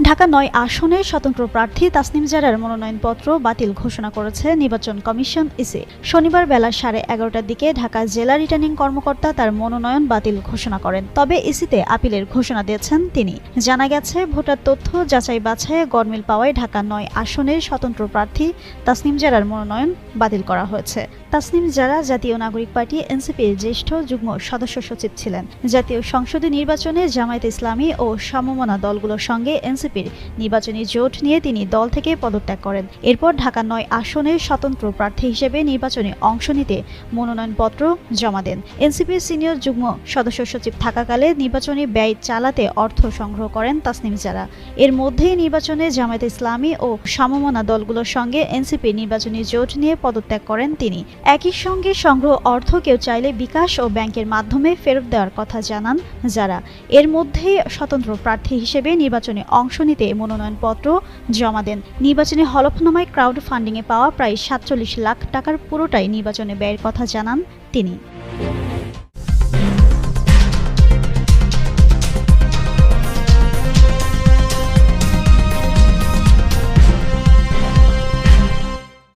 ঢাকা ৯ আসনের স্বতন্ত্র প্রার্থী তাসনিম জারার মনোনয়নপত্র বাতিল ঘোষণা করেছে নির্বাচন কমিশন ইসি। শনিবার বেলা 11:30টার দিকে ঢাকা জেলা রিটার্নিং কর্মকর্তা তার মনোনয়ন বাতিল ঘোষণা করেন। তবে ইসিতে আপিলের ঘোষণা দিয়েছেন তিনি। জানা গেছে, ভোটার তথ্য যাচাই বাছাইয়ে গড়মিল পাওয়ায় ঢাকা ৯ আসনের স্বতন্ত্র প্রার্থী তাসনিম জারার মনোনয়ন বাতিল করা হয়েছে। তাসনিম জারা জাতীয় নাগরিক পার্টি এনসিপির জ্যেষ্ঠ যুগ্ম সদস্য সচিব ছিলেন। জাতীয় সংসদে নির্বাচনে জামায়াতে ইসলামী ও সমমনা দলগুলোর সঙ্গে এনসিপির নির্বাচনী জোট নিয়ে তিনি দল থেকে পদত্যাগ করেন। এরপর ঢাকা ৯ আসনের স্বতন্ত্র প্রার্থী হিসেবে নির্বাচনে অংশ নিতে মনোনয়নপত্র জমা দেন। এনসিপির সিনিয়র যুগ্ম সদস্য সচিব থাকাকালে নির্বাচনী ব্যয় চালাতে অর্থ সংগ্রহ করেন তাসনিম জারা। এর মধ্যেই নির্বাচনে জামায়াতে ইসলামী ও সমমনা দলগুলোর সঙ্গে এনসিপির নির্বাচনী জোট নিয়ে পদত্যাগ করেন তিনি। একই সঙ্গে সংগ্রহ অর্থ কেউ চাইলে বিকাশ ও ব্যাংকের মাধ্যমে ফেরত দেওয়ার কথা জানান যারা। এর মধ্যেই স্বতন্ত্র প্রার্থী হিসেবে নির্বাচনে অংশ নিতে মনোনয়নপত্র জমা দেন। নির্বাচনী হলফনামায় ক্রাউড ফান্ডিংয়ে পাওয়া প্রায় ৪৭ লাখ টাকার পুরোটাই নির্বাচনে ব্যয়ের কথা জানান তিনি।